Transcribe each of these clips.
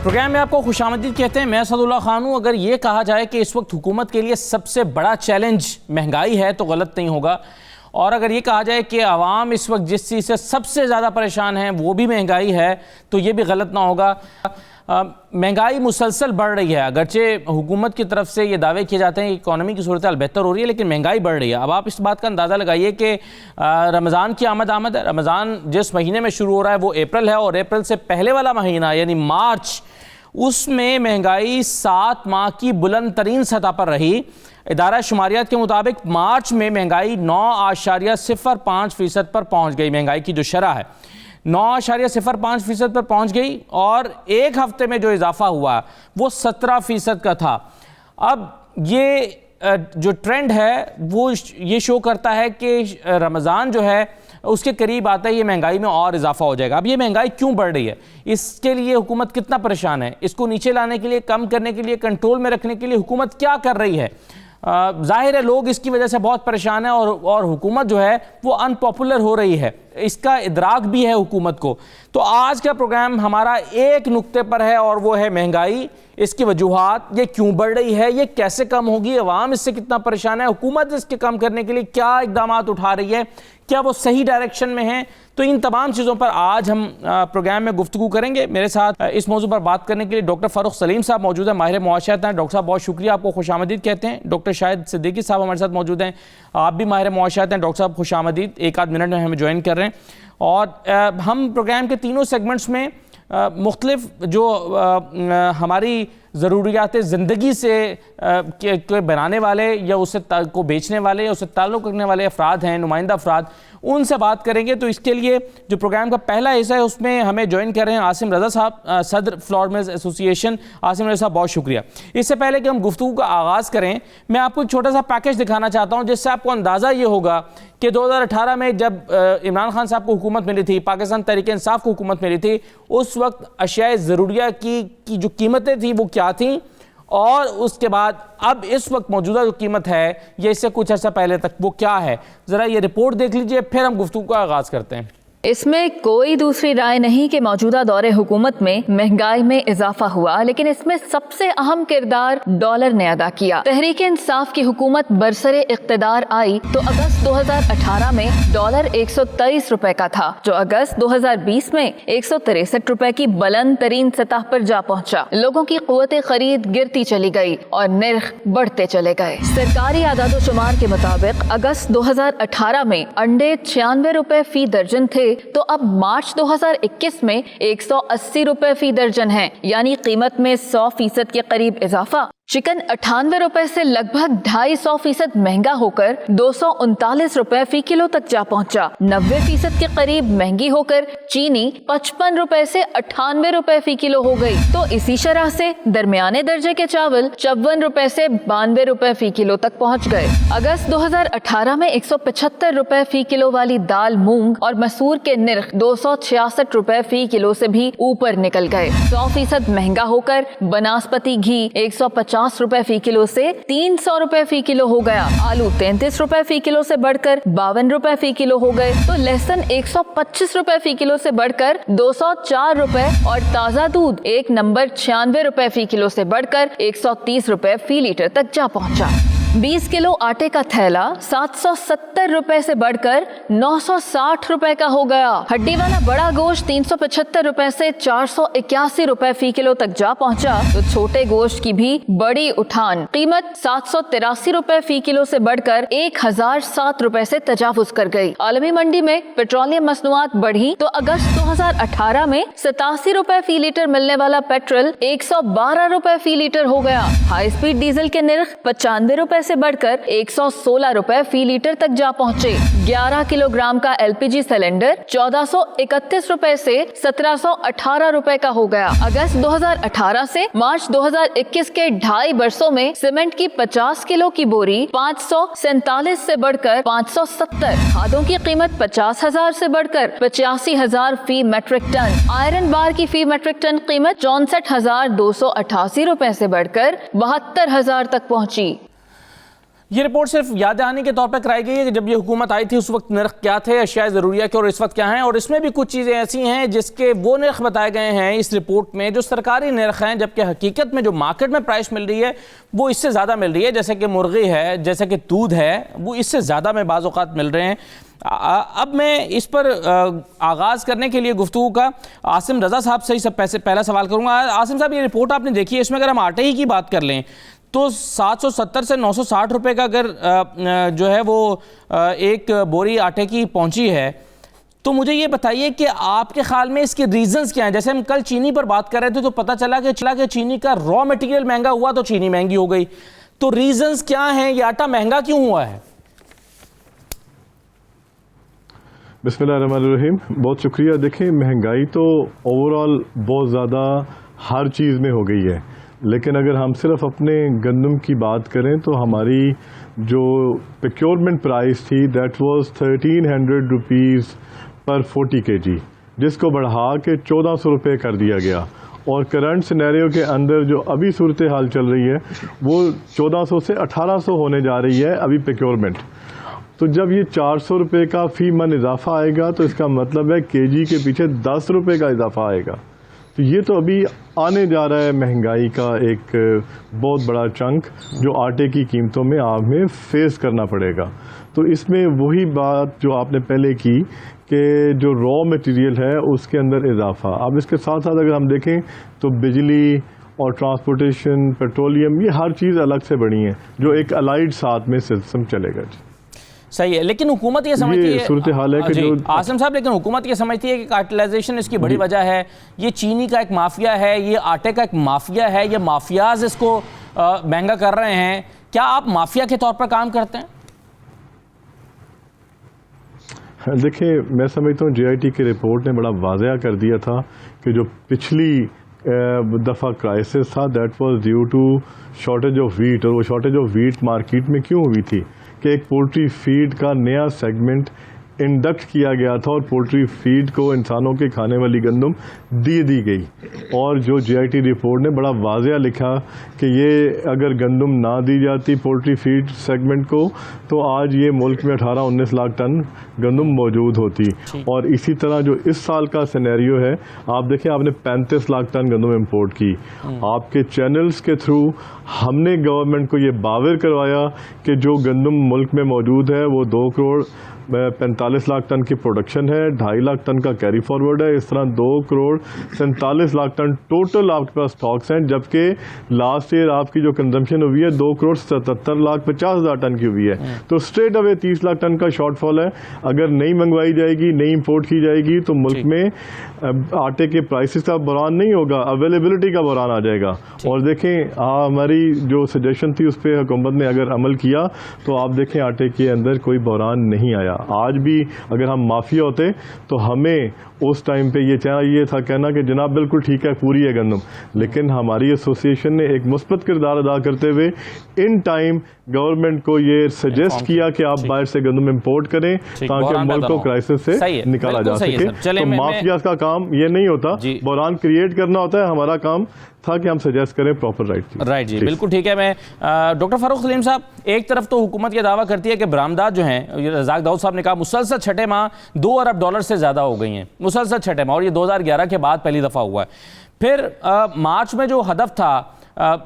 Programme میں آپ کو خوش آمدید کہتے ہیں. میں اسد اللہ خان ہوں. اگر یہ کہا جائے کہ اس وقت حکومت کے لیے سب سے بڑا چیلنج مہنگائی ہے تو غلط نہیں ہوگا, اور اگر یہ کہا جائے کہ عوام اس وقت جس چیز سے سب سے زیادہ پریشان ہیں وہ بھی مہنگائی ہے تو یہ بھی غلط نہ ہوگا. مہنگائی مسلسل بڑھ رہی ہے, اگرچہ حکومت کی طرف سے یہ دعوے کیے جاتے ہیں کہ اکانومی کی صورتحال بہتر ہو رہی ہے, لیکن مہنگائی بڑھ رہی ہے. اب آپ اس بات کا اندازہ لگائیے کہ رمضان کی آمد ہے. رمضان جس مہینے میں شروع ہو رہا ہے وہ اپریل ہے, اور اپریل سے پہلے والا مہینہ یعنی مارچ, اس میں مہنگائی 7 ماہ کی بلند ترین سطح پر رہی. ادارہ شماریات کے مطابق مارچ میں مہنگائی 9.05% پر پہنچ گئی. مہنگائی کی جو شرح ہے 9.05% پر پہنچ گئی, اور ایک ہفتے میں جو اضافہ ہوا وہ 17% کا تھا. اب یہ جو ٹرینڈ ہے وہ یہ شو کرتا ہے کہ رمضان جو ہے اس کے قریب آتا ہے یہ مہنگائی میں اور اضافہ ہو جائے گا. اب یہ مہنگائی کیوں بڑھ رہی ہے, اس کے لیے حکومت کتنا پریشان ہے, اس کو نیچے لانے کے لیے, کم کرنے کے لیے, کنٹرول میں رکھنے کے لیے حکومت کیا کر رہی ہے. ظاہر ہے لوگ اس کی وجہ سے بہت پریشان ہیں, اور حکومت جو ہے وہ ان پاپولر ہو رہی ہے, اس کا ادراک بھی ہے حکومت کو. تو آج کا پروگرام ہمارا ایک نقطے پر ہے, اور وہ ہے مہنگائی, اس کی وجوہات, یہ کیوں بڑھ رہی ہے, یہ کیسے کم ہوگی, عوام اس سے کتنا پریشان ہے, حکومت اس کے کم کرنے کے لیے کیا اقدامات اٹھا رہی ہے, کیا وہ صحیح ڈائریکشن میں ہیں. تو ان تمام چیزوں پر آج ہم پروگرام میں گفتگو کریں گے. میرے ساتھ اس موضوع پر بات کرنے کے لیے ڈاکٹر فاروق سلیم صاحب موجود ہیں, ماہر معاشیات ہیں. ڈاکٹر صاحب بہت شکریہ, آپ کو خوش آمدید کہتے ہیں. ڈاکٹر شاہد صدیقی صاحب ہمارے ساتھ موجود ہیں, آپ بھی ماہر معاشیات ہیں. ڈاکٹر صاحب خوش آمدید, ایک آدھ منٹ میں ہمیں جوائن کر رہے ہیں. اور ہم پروگرام کے تینوں سیگمنٹس میں مختلف جو ہماری ضروریات زندگی سے بنانے والے یا اسے کو بیچنے والے یا اسے تعلق رکھنے والے افراد ہیں, نمائندہ افراد, ان سے بات کریں گے. تو اس کے لیے جو پروگرام کا پہلا حصہ ہے اس میں ہمیں جوائن کر رہے ہیں عاصم رضا صاحب, صدر فلور ملز ایسوسی ایشن. عاصم رضا صاحب بہت شکریہ. اس سے پہلے کہ ہم گفتگو کا آغاز کریں, میں آپ کو ایک چھوٹا سا پیکیج دکھانا چاہتا ہوں جس سے آپ کو اندازہ یہ ہوگا کہ 2018 میں جب عمران خان صاحب کو حکومت ملی تھی, پاکستان تحریک انصاف کو حکومت ملی تھی, اس وقت اشیاء ضروریہ کی جو قیمتیں تھیں وہ کیا تھیں, اور اس کے بعد اب اس وقت موجودہ جو قیمت ہے یہ اس سے کچھ عرصہ پہلے تک وہ کیا ہے. ذرا یہ رپورٹ دیکھ لیجئے, پھر ہم گفتگو کا آغاز کرتے ہیں. اس میں کوئی دوسری رائے نہیں کہ موجودہ دور حکومت میں مہنگائی میں اضافہ ہوا, لیکن اس میں سب سے اہم کردار ڈالر نے ادا کیا. تحریک انصاف کی حکومت برسر اقتدار آئی تو اگست 2018 میں ڈالر 123 روپے کا تھا, جو اگست 2020 میں 163 روپے کی بلند ترین سطح پر جا پہنچا. لوگوں کی قوت خرید گرتی چلی گئی اور نرخ بڑھتے چلے گئے. سرکاری اعداد و شمار کے مطابق اگست 2018 میں انڈے 96 روپے فی درجن تھے, تو اب مارچ 2021 میں 180 روپے فی درجن ہیں, یعنی قیمت میں 100% کے قریب اضافہ. چکن 98 روپے سے لگ بھگ 250% مہنگا ہو کر 239 روپے فی کلو تک جا پہنچا. 90% کے قریب مہنگی ہو کر چینی 55 روپے سے 98 روپے فی کلو ہو گئی. تو اسی شرح سے درمیانے درجے کے چاول 54 روپے سے 92 روپے فی کلو تک پہنچ گئے. اگست 2018 میں 175 روپے فی کلو والی دال, مونگ اور مسور کے نرخ 266 روپے فی کلو سے بھی اوپر نکل گئے. 100% مہنگا ہو کر بناسپتی گھی 150 روپے فی کلو سے 300 روپے فی کلو ہو گیا. آلو 33 روپے فی کلو سے بڑھ کر 52 روپے فی کلو ہو گئے. تو لہسن 125 روپے فی کلو سے بڑھ کر 204 روپے, اور تازہ دودھ ایک نمبر 96 روپے فی کلو سے بڑھ کر 130 روپے فی لیٹر تک جا پہنچا. 20 کلو آٹے کا تھیلا 770 روپے سے بڑھ کر 960 روپے کا ہو گیا. ہڈی والا بڑا گوشت 375 روپے سے 481 روپے فی کلو تک جا پہنچا. تو چھوٹے گوشت کی بھی بڑی اٹھان, قیمت 783 روپے فی کلو سے بڑھ کر 1007 روپے سے تجاوز کر گئی. عالمی منڈی میں پیٹرولیم مصنوعات بڑھی تو اگست 2018 میں 87 روپے فی لیٹر ملنے والا پیٹرول 112 روپے فی لیٹر ہو گیا. ہائی سپیڈ ڈیزل کے نرخ 95 روپے سے بڑھ کر 116 روپے فی لیٹر تک جا پہنچے. 11 کلو گرام کا ایل پی جی سلنڈر 1431 روپے سے 1718 روپے کا ہو گیا. اگست 2018 سے مارچ 2021 کے 2.5 برسوں میں سیمنٹ کی 50 کلو کی بوری 547 سے بڑھ کر 570. کھادوں کی قیمت 50,000 سے بڑھ کر 85,000 فی میٹرک ٹن. آئرن بار کی فی میٹرک ٹن قیمت 64,288 روپے سے بڑھ کر 72,000 تک پہنچی. یہ رپورٹ صرف یاد دہانی کے طور پر کرائی گئی ہے کہ جب یہ حکومت آئی تھی اس وقت نرخ کیا تھے اشیاء ضروریہ کے اور اس وقت کیا ہیں، اور اس میں بھی کچھ چیزیں ایسی ہیں جس کے وہ نرخ بتائے گئے ہیں اس رپورٹ میں جو سرکاری نرخ ہیں، جبکہ حقیقت میں جو مارکیٹ میں پرائس مل رہی ہے وہ اس سے زیادہ مل رہی ہے. جیسے کہ مرغی ہے، جیسے کہ دودھ ہے، وہ اس سے زیادہ میں بعض اوقات مل رہے ہیں. اب میں اس پر آغاز کرنے کے لیے گفتگو کا عاصم رضا صاحب سے ہی پہلا سوال کروں گا. عاصم صاحب، یہ رپورٹ آپ نے دیکھی ہے، اس میں اگر ہم آٹے ہی کی بات کر لیں تو 770 سے 960 روپے کا اگر جو ہے وہ ایک بوری آٹے کی پہنچی ہے، تو مجھے یہ بتائیے کہ آپ کے خیال میں اس کے ریزنز کیا ہیں؟ جیسے ہم کل چینی پر بات کر رہے تھے تو پتہ چلا کہ چینی کا را مٹیریل مہنگا ہوا تو چینی مہنگی ہو گئی. تو ریزنز کیا ہیں؟ یہ آٹا مہنگا کیوں ہوا ہے؟ بسم اللہ الرحمن الرحیم. بہت شکریہ. دیکھیں، مہنگائی تو اوور آل بہت زیادہ ہر چیز میں ہو گئی ہے، لیکن اگر ہم صرف اپنے گندم کی بات کریں تو ہماری جو پریکیورمنٹ پرائس تھی that was 1300 rupees per 40 kg، جس کو بڑھا کے 1400 روپے کر دیا گیا. اور کرنٹ سینیریو کے اندر جو ابھی صورتحال چل رہی ہے وہ 1400 سے 1800 ہونے جا رہی ہے ابھی پریکیورمنٹ. تو جب یہ 400 روپے کا فی من اضافہ آئے گا تو اس کا مطلب ہے کے جی کے پیچھے 10 روپے کا اضافہ آئے گا. تو یہ تو ابھی آنے جا رہا ہے مہنگائی کا ایک بہت بڑا چنک جو آٹے کی قیمتوں میں آپ میں فیس کرنا پڑے گا. تو اس میں وہی بات جو آپ نے پہلے کی کہ جو را مٹیریل ہے اس کے اندر اضافہ. اب اس کے ساتھ ساتھ اگر ہم دیکھیں تو بجلی اور ٹرانسپورٹیشن، پیٹرولیم، یہ ہر چیز الگ سے بڑھی ہیں جو ایک الائڈ ساتھ میں سسٹم چلے گا. صحیح ہے، لیکن حکومت یہ سمجھتی ہے صورتحال ہے کہ عاصم صاحب، لیکن حکومت یہ سمجھتی ہے کہ کارٹلائزیشن اس کی بڑی وجہ ہے، یہ چینی کا ایک مافیا ہے، یہ آٹے کا ایک مافیا ہے، یہ مافیاز اس کو مہنگا کر رہے ہیں. کیا آپ مافیا کے طور پر کام کرتے ہیں؟ دیکھیں، میں سمجھتا ہوں جے آئی ٹی کی رپورٹ نے بڑا واضح کر دیا تھا کہ جو پچھلی دفعہ کرائسس تھا that was due to shortage of wheat. اور وہ شارٹیج آف ویٹ مارکیٹ میں کیوں ہوئی تھی کہ ایک پولٹری فیڈ کا نیا سیگمنٹ انڈکٹ کیا گیا تھا اور پولٹری فیڈ کو انسانوں کے کھانے والی گندم دی گئی. اور جو جے آئی ٹی رپورٹ نے بڑا واضح لکھا کہ یہ اگر گندم نہ دی جاتی پولٹری فیڈ سیگمنٹ کو تو آج یہ ملک میں 18-19 لاکھ ٹن گندم موجود ہوتی. اور اسی طرح جو اس سال کا سینیریو ہے، آپ دیکھیں آپ نے 35 لاکھ ٹن گندم امپورٹ کی. آپ کے چینلز کے تھرو ہم نے گورنمنٹ کو یہ باور کروایا کہ جو گندم ملک میں موجود ہے وہ 2 کروڑ 45 لاکھ ٹن کی پروڈکشن ہے، 2.5 لاکھ ٹن کا کیری فارورڈ ہے. اس طرح 2 کروڑ 47 لاکھ ٹن ٹوٹل آپ کے پاس سٹاکس ہیں، جبکہ لاسٹ ایئر آپ کی جو کنزمپشن ہوئی ہے 2 کروڑ 77 لاکھ 50 ہزار ٹن کی ہوئی ہے. تو اسٹریٹ اوے 30 لاکھ ٹن کا شارٹ فال ہے. اگر نہیں منگوائی جائے گی، نہیں امپورٹ کی جائے گی تو ملک میں آٹے کے پرائسز کا بحران نہیں ہوگا، اویلیبلٹی کا بحران آ جائے گا. اور دیکھیں ہماری جو سجیشن تھی اس پہ حکومت نے اگر عمل کیا تو آپ دیکھیں آٹے کے اندر کوئی بحران نہیں آیا. آج بھی اگر ہم مافیا ہوتے تو ہمیں اس ٹائم پہ یہ تھا کہنا کہ جناب بالکل ٹھیک ہے، پوری ہے گندم. لیکن ہماری ایسوسیشن نے ایک مثبت کردار ادا کرتے ہوئے ان ٹائم گورنمنٹ کو یہ سجیسٹ کیا کہ آپ باہر سے گندم امپورٹ کریں تاکہ ملک کو کرائسس سے نکالا جا سکے. تو مافیا کا کام یہ نہیں ہوتا، بحران کریٹ کرنا ہوتا ہے. ہمارا کام تھا کہ ہم سجیسٹ کریں پراپر رائٹ. جی بالکل ٹھیک ہے. میں ڈاکٹر فاروق سلیم صاحب، ایک طرف تو حکومت یہ دعویٰ کرتی ہے کہ برآمدات جو ہیں، رزاق داؤد صاحب نے کہا مسلسل چھٹے ماہ $2 ارب سے زیادہ ہو گئی ہیں، مسلسل چھٹے ماہ، اور یہ 2011 کے بعد پہلی دفعہ ہوا ہے. پھر مارچ میں جو ہدف تھا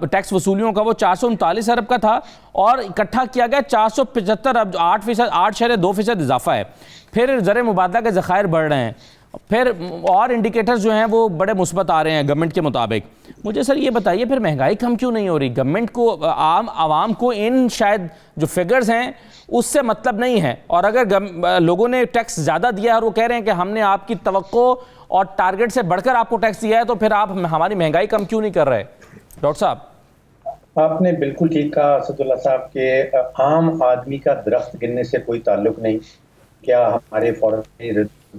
ٹیکس وصولیوں کا وہ 439 ارب کا تھا اور اکٹھا کیا گیا 475 ارب، 8.2% اضافہ ہے. پھر زر مبادلہ کے ذخائر بڑھ رہے ہیں، پھر اور انڈیکیٹرز جو ہیں وہ بڑے مثبت آ رہے ہیں گورنمنٹ کے مطابق. مجھے سر یہ بتائیے پھر مہنگائی کم کیوں نہیں ہو رہی؟ گورنمنٹ کو، عوام کو ان شاید جو فگرز ہیں اس سے مطلب نہیں ہے، اور اگر لوگوں نے ٹیکس زیادہ دیا ہے اور وہ کہہ رہے ہیں کہ ہم نے آپ کی توقع اور ٹارگٹ سے بڑھ کر آپ کو ٹیکس دیا ہے تو پھر آپ ہماری مہنگائی کم کیوں نہیں کر رہے؟ ڈاکٹر صاحب آپ نے بالکل ٹھیک کہا اسد اللہ صاحب کہ عام آدمی کا درخت گرنے سے کوئی تعلق نہیں. کیا ہمارے فارن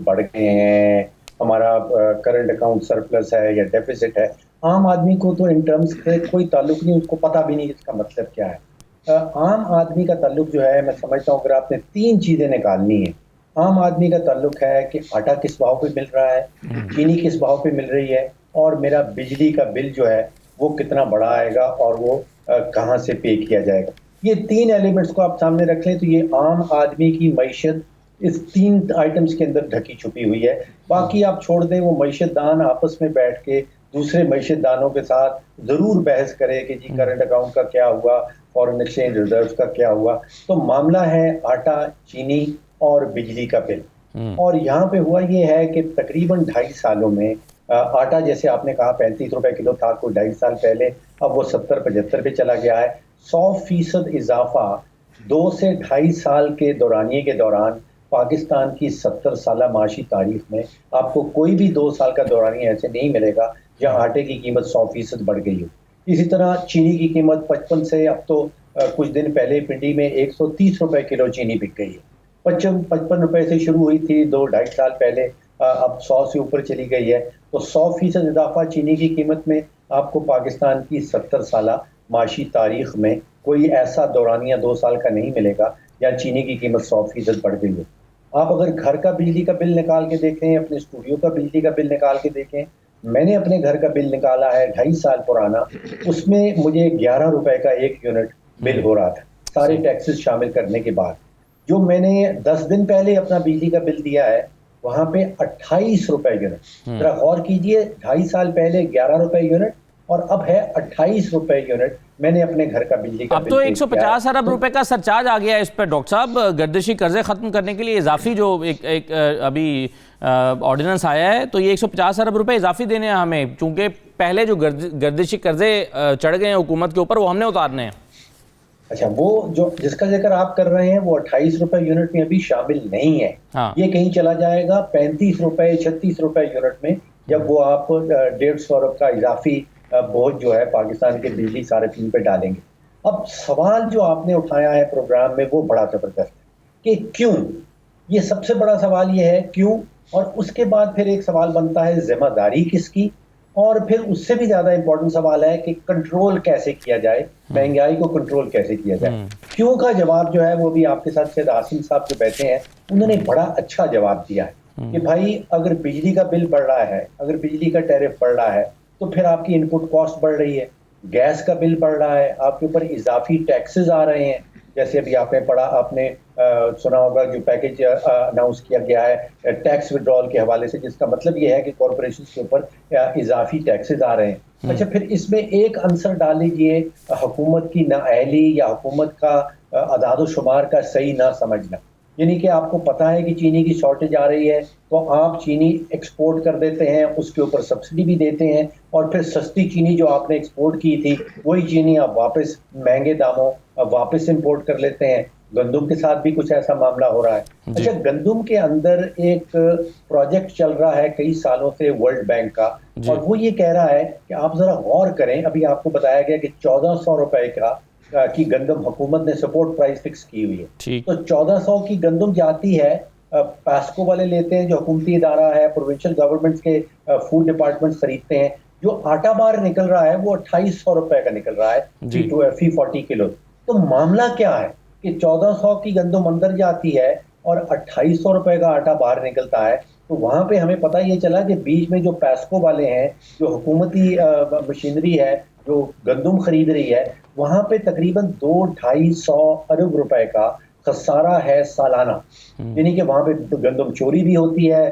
بڑھ گئے ہیں، ہمارا کرنٹ اکاؤنٹ سرپلس ہے یا ڈیفیسٹ ہے، عام آدمی کو تو ان ٹرمز سے کوئی تعلق نہیں، اس کو پتہ بھی نہیں اس کا مطلب کیا ہے. عام آدمی کا تعلق جو ہے، میں سمجھتا ہوں اگر آپ نے 3 چیزیں نکالنی ہیں. عام آدمی کا تعلق ہے کہ آٹا کس بھاؤ پہ مل رہا ہے، چینی کس بھاؤ پہ مل رہی ہے، اور میرا بجلی کا بل جو ہے وہ کتنا بڑا آئے گا اور وہ کہاں سے پے کیا جائے گا. یہ 3 ایلیمنٹس کو آپ سامنے رکھ لیں تو یہ عام آدمی کی معیشت اس 3 آئٹمس کے اندر ڈھکی چھپی ہوئی ہے. باقی آپ چھوڑ دیں، وہ معیشت دان آپس میں بیٹھ کے دوسرے معیشت دانوں کے ساتھ ضرور بحث کرے کہ جی کرنٹ اکاؤنٹ کا کیا ہوا، فورن ایکسچینج ریزروز کا کیا ہوا. تو معاملہ ہے آٹا، چینی اور بجلی کا بل. اور یہاں پہ ہوا یہ ہے کہ تقریباً 2.5 سالوں میں آٹا جیسے آپ نے کہا 35 روپے کلو تھا کوئی 2.5 سال پہلے، اب وہ 70-75 پہ چلا گیا ہے. 100% اضافہ 2 سے 2.5 سال کے دورانیے کے دوران پاکستان کی 70 سالہ معاشی تاریخ میں آپ کو کوئی بھی 2 سال کا دورانیہ ایسے نہیں ملے گا جہاں آٹے کی قیمت 100% بڑھ گئی ہو. اسی طرح چینی کی قیمت 55 سے اب تو کچھ دن پہلے پنڈی میں 130 روپے کلو چینی بک گئی ہے. 55 روپے سے شروع ہوئی تھی 2-2.5 سال پہلے، اب 100 سے اوپر چلی گئی ہے. تو 100% اضافہ چینی کی قیمت میں آپ کو پاکستان کی 70 سالہ معاشی تاریخ میں کوئی ایسا دورانیہ 2 سال کا نہیں ملے گا یا چینی کی قیمت 100% بڑھ گئی ہو. آپ اگر گھر کا بجلی کا بل نکال کے دیکھیں، اپنے اسٹوڈیو کا بجلی کا بل نکال کے دیکھیں، میں نے اپنے گھر کا بل نکالا ہے 2.5 سال پرانا، اس میں مجھے 11 روپے کا 1 یونٹ بل ہو رہا تھا سارے ٹیکسز شامل کرنے کے بعد. جو میں نے 10 دن پہلے اپنا بجلی کا بل دیا ہے وہاں پہ 28 روپے یونٹ. ذرا غور کیجئے، 2.5 سال پہلے 11 روپے یونٹ اور اب ہے 28 روپے یونٹ. میں نے اپنے گھر کا بجلی کا اب تو 150 ارب روپے کا سرچارج آ گیا ہے اس پہ ڈاکٹر صاحب. گردشی قرضے ختم کرنے کے لیے اضافی جو ایک ابھی آرڈیننس آیا ہے تو یہ 150 ارب روپے اضافی دینے ہیں ہمیں، چونکہ پہلے جو گردشی قرضے چڑھ گئے ہیں حکومت کے اوپر وہ ہم نے اتارنے ہیں. اچھا، وہ جو جس کا ذکر آپ کر رہے ہیں وہ 28 روپے یونٹ میں ابھی شامل نہیں ہے. یہ کہیں چلا جائے گا 35 روپے 36 روپے یونٹ میں، جب وہ آپ 150 ارب کا اضافی بوجھ جو ہے پاکستان کے بجلی صارفین پہ ڈالیں گے. اب سوال جو آپ نے اٹھایا ہے پروگرام میں وہ بڑا زبردست ہے کہ کیوں. یہ سب سے بڑا سوال یہ ہے کیوں، اور اس کے بعد پھر ایک سوال بنتا ہے ذمہ داری کس کی، اور پھر اس سے بھی زیادہ امپورٹنٹ سوال ہے کہ کنٹرول کیسے کیا جائے، مہنگائی کو کنٹرول کیسے کیا جائے. کیوں کا جواب جو ہے وہ بھی آپ کے ساتھ سید عاصم صاحب جو بیٹھے ہیں انہوں نے بڑا اچھا جواب دیا ہے کہ بھائی اگر بجلی کا بل بڑھ رہا ہے، اگر بجلی کا ٹیرف بڑھ رہا ہے تو پھر آپ کی ان پٹ کاسٹ بڑھ رہی ہے، گیس کا بل بڑھ رہا ہے، آپ کے اوپر اضافی ٹیکسز آ رہے ہیں. جیسے ابھی آپ نے پڑھا، آپ نے سنا ہوگا جو پیکج اناؤنس کیا گیا ہے ٹیکس وڈرال کے حوالے سے، جس کا مطلب یہ ہے کہ کارپوریشن کے اوپر اضافی ٹیکسز آ رہے ہیں. اچھا، پھر اس میں ایک عنصر ڈال لیجیے حکومت کی نااہلی یا حکومت کا اعداد و شمار کا صحیح نہ سمجھنا. یعنی کہ آپ کو پتہ ہے کہ چینی کی شارٹیج آ رہی ہے تو آپ چینی ایکسپورٹ کر دیتے ہیں، اس کے اوپر سبسڈی بھی دیتے ہیں، اور پھر سستی چینی جو آپ نے ایکسپورٹ کی تھی وہی چینی آپ واپس مہنگے داموں واپس امپورٹ کر لیتے ہیں. گندم کے ساتھ بھی کچھ ایسا معاملہ ہو رہا ہے. اچھا، گندم کے اندر ایک پروجیکٹ چل رہا ہے کئی سالوں سے ورلڈ بینک کا، اور وہ یہ کہہ رہا ہے کہ آپ ذرا غور کریں. ابھی آپ کو بتایا گیا کہ 1400 روپے کی گندم حکومت نے سپورٹ پرائز فکس کی ہوئی ہے. تو 1400 کی گندم جاتی ہے، پیسکو والے لیتے ہیں جو حکومتی ادارہ ہے، پروونشل گورنمنٹس کے فوڈ ڈپارٹمنٹ خریدتے ہیں. جو آٹا بار نکل رہا ہے وہ 2800 روپے کا نکل رہا ہے فی 40 کلو. تو معاملہ کیا ہے کہ 1400 کی گندم اندر جاتی ہے اور 2800 روپے کا آٹا باہر نکلتا ہے. تو وہاں پہ ہمیں پتہ یہ چلا کہ بیچ میں جو پیسکو والے ہیں، جو حکومتی مشینری ہے جو گندم خرید رہی ہے، وہاں پہ تقریباً 200-250 ارب روپے کا خسارہ ہے سالانہ. یعنی کہ وہاں پہ گندم چوری بھی ہوتی ہے،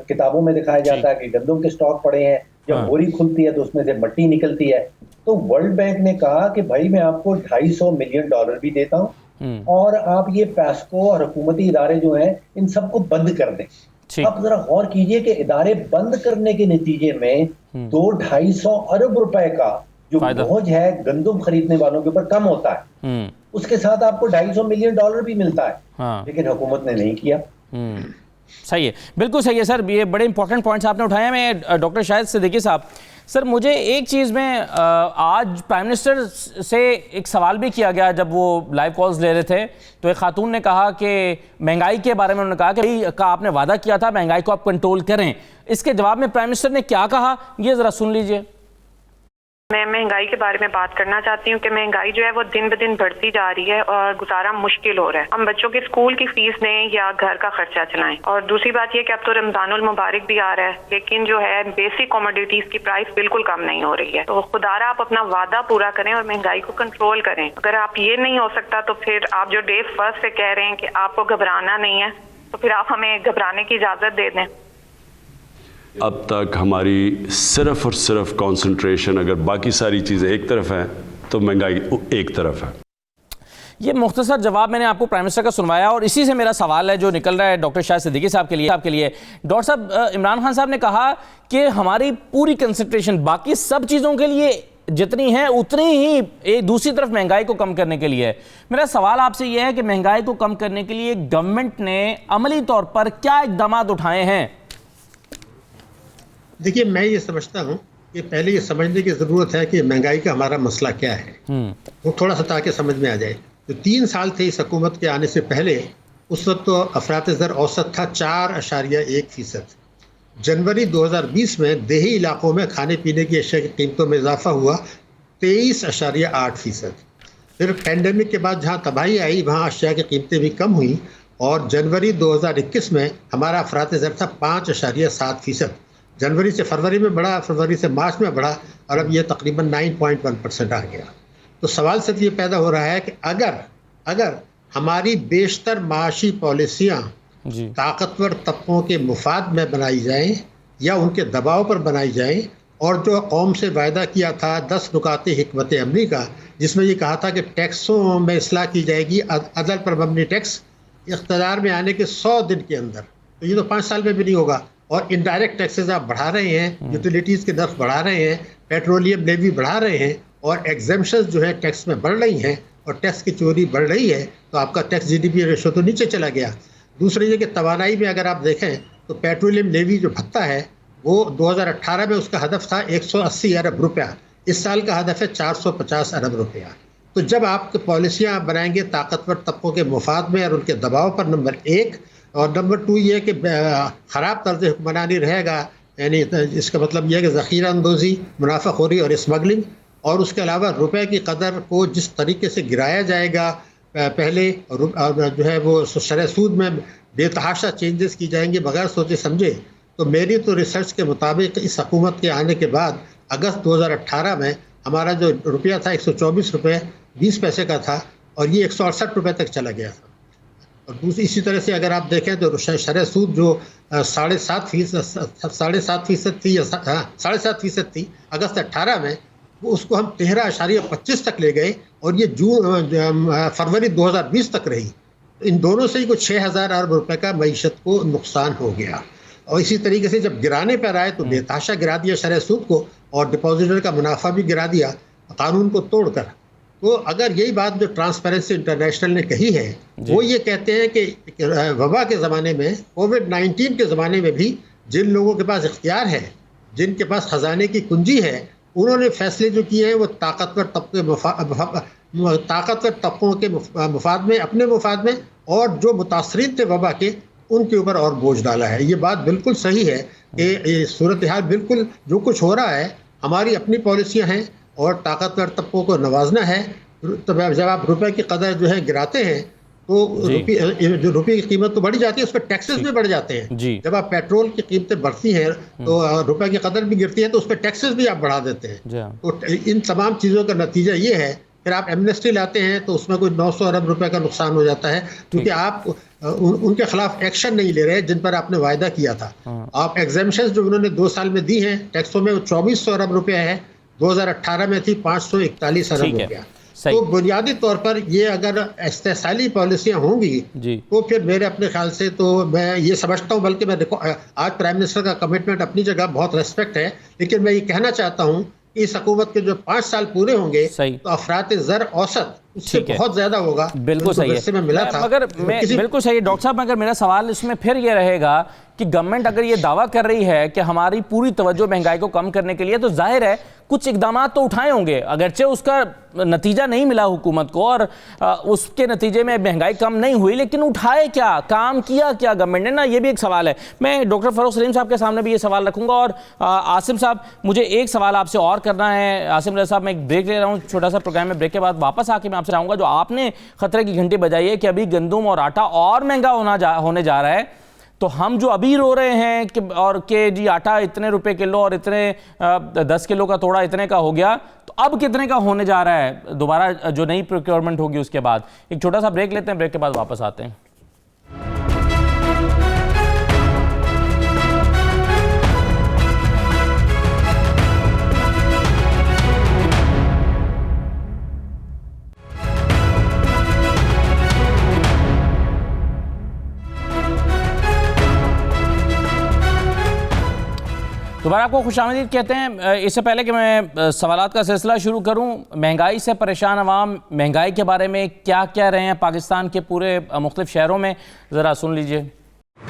کتابوں میں دکھایا جاتا ہے کہ گندم کے سٹاک پڑے ہیں، جب بوری کھلتی ہے تو اس میں سے مٹی نکلتی ہے. تو ورلڈ بینک نے کہا کہ بھائی میں آپ کو $250 ملین بھی دیتا ہوں، اور آپ یہ پیسکو اور حکومتی ادارے جو ہیں ان سب کو بند کر دیں. آپ ذرا غور کیجئے کہ ادارے بند کرنے کے نتیجے میں 200-250 ارب روپے کا جو بوجھ ہے گندم خریدنے والوں کے اوپر کم ہوتا ہے. اس کے ساتھ آپ کو $250 ملین بھی ملتا ہے، لیکن حکومت نے نہیں کیا. صحیح ہے، بالکل صحیح ہے سر. یہ بڑے امپورٹنٹ پوائنٹس آپ نے اٹھائے ہیں. میں ڈاکٹر شاہد صدیقی صاحب، سر مجھے ایک چیز میں آج پرائم منسٹر سے ایک سوال بھی کیا گیا جب وہ لائیو کالز لے رہے تھے، تو ایک خاتون نے کہا کہ مہنگائی کے بارے میں انہوں نے کہا کہ آپ نے وعدہ کیا تھا مہنگائی کو آپ کنٹرول کریں. اس کے جواب میں پرائم منسٹر نے کیا کہا یہ ذرا سن لیجئے. میں مہنگائی کے بارے میں بات کرنا چاہتی ہوں کہ مہنگائی جو ہے وہ دن بدن بڑھتی جا رہی ہے اور گزارا مشکل ہو رہا ہے. ہم بچوں کے اسکول کی فیس دیں یا گھر کا خرچہ چلائیں. اور دوسری بات یہ کہ اب تو رمضان المبارک بھی آ رہا ہے لیکن جو ہے بیسک کوموڈیٹیز کی پرائس بالکل کم نہیں ہو رہی ہے. تو خدا را آپ اپنا وعدہ پورا کریں اور مہنگائی کو کنٹرول کریں. اگر آپ یہ نہیں ہو سکتا تو پھر آپ جو ڈے فرسٹ سے کہہ رہے ہیں کہ آپ کو گھبرانا نہیں ہے تو پھر آپ ہمیں گھبرانے کی اجازت دے دیں. اب تک ہماری صرف اور صرف کانسنٹریشن اگر باقی ساری چیزیں ایک طرف ہیں تو مہنگائی ایک طرف ہے. یہ مختصر جواب میں نے آپ کو پرائم منسٹر کا سنوایا اور اسی سے میرا سوال ہے جو نکل رہا ہے ڈاکٹر شاہد صدیقی صاحب کے لیے. ڈاکٹر صاحب، عمران خان صاحب نے کہا کہ ہماری پوری کنسنٹریشن باقی سب چیزوں کے لیے جتنی ہے اتنی ہی دوسری طرف مہنگائی کو کم کرنے کے لیے ہے. میرا سوال آپ سے یہ ہے کہ مہنگائی کو کم کرنے کے لیے گورنمنٹ نے عملی طور پر کیا اقدامات اٹھائے ہیں؟ دیکھیے، میں یہ سمجھتا ہوں کہ پہلے یہ سمجھنے کی ضرورت ہے کہ مہنگائی کا ہمارا مسئلہ کیا ہے، وہ تھوڑا سا تاکہ سمجھ میں آ جائے. جو 3 سال تھے اس حکومت کے آنے سے پہلے، اس وقت تو افراط زر اوسط تھا 4.1%. جنوری 2020 میں دیہی علاقوں میں کھانے پینے کی اشیاء کی قیمتوں میں اضافہ ہوا 23.8%. پھر پینڈیمک کے بعد جہاں تباہی آئی وہاں اشیاء کی قیمتیں بھی کم ہوئیں اور جنوری 2021 میں ہمارا افراط زر تھا 5.7%. جنوری سے فروری میں بڑھا، فروری سے مارچ میں بڑھا اور اب یہ تقریباً 9.1% آ گیا. تو سوال صرف یہ پیدا ہو رہا ہے کہ اگر ہماری بیشتر معاشی پالیسیاں طاقتور طبقوں کے مفاد میں بنائی جائیں یا ان کے دباؤ پر بنائی جائیں، اور جو قوم سے وعدہ کیا تھا 10 نکات حکمت عملی کا، جس میں یہ کہا تھا کہ ٹیکسوں میں اصلاح کی جائے گی، عدل پر مبنی ٹیکس، اقتدار میں آنے کے 100 دن کے اندر، تو یہ تو 5 سال میں بھی نہیں ہوگا. اور انڈائریکٹ ٹیکسز آپ بڑھا رہے ہیں، یوٹیلیٹیز کے نرخ بڑھا رہے ہیں، پیٹرولیم لیوی بڑھا رہے ہیں اور ایگزمپشنز جو ہے ٹیکس میں بڑھ رہی ہیں اور ٹیکس کی چوری بڑھ رہی ہے، تو آپ کا tax G D P ratio تو نیچے چلا گیا. دوسرے یہ کہ توانائی میں اگر آپ دیکھیں تو پیٹرولیم لیوی جو بھتہ ہے وہ 2018 میں اس کا ہدف تھا 180 ارب روپیہ، اس سال کا ہدف ہے 450 ارب روپیہ. تو جب آپ پالیسیاں بنائیں گے طاقتور طبقوں کے مفاد میں اور ان کے دباؤ پر، نمبر 1، اور نمبر 2 یہ کہ خراب طرز حکمرانی رہے گا، یعنی اس کا مطلب یہ ہے کہ ذخیرہ اندوزی، منافع خوری اور اسمگلنگ، اور اس کے علاوہ روپے کی قدر کو جس طریقے سے گرایا جائے گا پہلے، جو ہے وہ شرح سود میں بے تحاشا چینجز کی جائیں گے بغیر سوچے سمجھے. تو میری تو ریسرچ کے مطابق اس حکومت کے آنے کے بعد اگست 2018 میں ہمارا جو روپیہ تھا 124 روپے 20 پیسے کا تھا اور یہ 168 روپے تک چلا گیا تھا. اور دوسری اسی طرح سے اگر آپ دیکھیں تو شرح سود جو 7.5% تھی یا 7.5% تھی اگست 18 میں، وہ اس کو ہم 13.25 تک لے گئے اور یہ فروری 2020 تک رہی. ان دونوں سے ہی کچھ 6,000 ارب روپے کا معیشت کو نقصان ہو گیا. اور اسی طریقے سے جب گرانے پر آئے تو بے تحاشا گرا دیا شرح سود کو اور ڈپازیٹر کا منافع بھی گرا دیا قانون کو توڑ کر. تو اگر یہی بات جو ٹرانسپیرنسی انٹرنیشنل نے کہی ہے، وہ یہ کہتے ہیں کہ وبا کے زمانے میں، کووڈ-19 کے زمانے میں بھی جن لوگوں کے پاس اختیار ہے، جن کے پاس خزانے کی کنجی ہے، انہوں نے فیصلے جو کیے ہیں وہ طاقتور طبقوں کے مفاد میں، اپنے مفاد میں، اور جو متاثرین تھے وبا کے ان کے اوپر اور بوجھ ڈالا ہے. یہ بات بالکل صحیح ہے کہ یہ صورتحال بالکل جو کچھ ہو رہا ہے ہماری اپنی پالیسیاں ہیں اور طاقتور طبقوں کو نوازنا ہے. تو جب آپ روپے کی قدر جو ہے گراتے ہیں تو جو روپے کی قیمت تو بڑھ جاتی ہے، اس پہ ٹیکسز بھی بڑھ جاتے ہیں. جب آپ پیٹرول کی قیمتیں بڑھتی ہیں تو روپے کی قدر بھی گرتی ہے تو اس پہ ٹیکسز بھی آپ بڑھا دیتے ہیں. تو ان تمام چیزوں کا نتیجہ یہ ہے. پھر آپ ایمنسٹی لاتے ہیں تو اس میں کوئی 900 ارب روپے کا نقصان ہو جاتا ہے کیونکہ آپ ان کے خلاف ایکشن نہیں لے رہے جن پر آپ نے وعدہ کیا تھا. آپ ایگزیمپشنز جو انہوں نے 2 سال میں دی ہیں ٹیکسوں میں، وہ 2400 ارب روپیہ ہے، 2018 میں تھی 541 ارب روپیہ. تو بنیادی طور پر یہ اگر استحصالی پالیسیاں ہوں گی تو پھر میرے اپنے خیال سے تو میں یہ سمجھتا ہوں، بلکہ میں آج پرائم منسٹر کا کمٹمنٹ اپنی جگہ بہت ریسپیکٹ ہے، لیکن میں یہ کہنا چاہتا ہوں کہ اس حکومت کے جو 5 سال پورے ہوں گے تو افراط زر اوسط اس سے بہت زیادہ ہوگا. بالکل صحیح ہے، بالکل صحیح ہے ڈاکٹر صاحب. مگر میرا سوال اس میں پھر یہ رہے گا کہ گورنمنٹ اگر یہ دعویٰ کر رہی ہے کہ ہماری پوری توجہ مہنگائی کو کم کرنے کے لیے، تو ظاہر ہے کچھ اقدامات تو اٹھائے ہوں گے، اگرچہ اس کا نتیجہ نہیں ملا حکومت کو اور اس کے نتیجے میں مہنگائی کم نہیں ہوئی، لیکن اٹھائے کیا، کام کیا کیا گورنمنٹ نے نا، یہ بھی ایک سوال ہے۔ میں ڈاکٹر فروخ سلیم صاحب کے سامنے بھی یہ سوال رکھوں گا، اور عاصم صاحب مجھے ایک سوال آپ سے اور کرنا ہے۔ عاصم رضا صاحب میں ایک بریک لے رہا ہوں چھوٹا سا پروگرام میں، بریک کے بعد واپس آ کے میں آپ سے چاہوں گا، جو آپ نے خطرے کی گھنٹی بجائی ہے کہ ابھی گندم اور آٹا اور مہنگا ہونے جا رہا ہے، تو ہم جو ابھی رو رہے ہیں کہ جی آٹا اتنے روپے کلو اور اتنے 10 کلو کا توڑا اتنے کا ہو گیا، تو اب کتنے کا ہونے جا رہا ہے دوبارہ جو نئی پروکیورمنٹ ہوگی اس کے بعد؟ ایک چھوٹا سا بریک لیتے ہیں، بریک کے بعد واپس آتے ہیں۔ دوبارہ آپ کو خوش آمدید کہتے ہیں۔ اس سے پہلے کہ میں سوالات کا سلسلہ شروع کروں، مہنگائی سے پریشان عوام مہنگائی کے بارے میں کیا کہہ رہے ہیں پاکستان کے پورے مختلف شہروں میں، ذرا سن لیجئے۔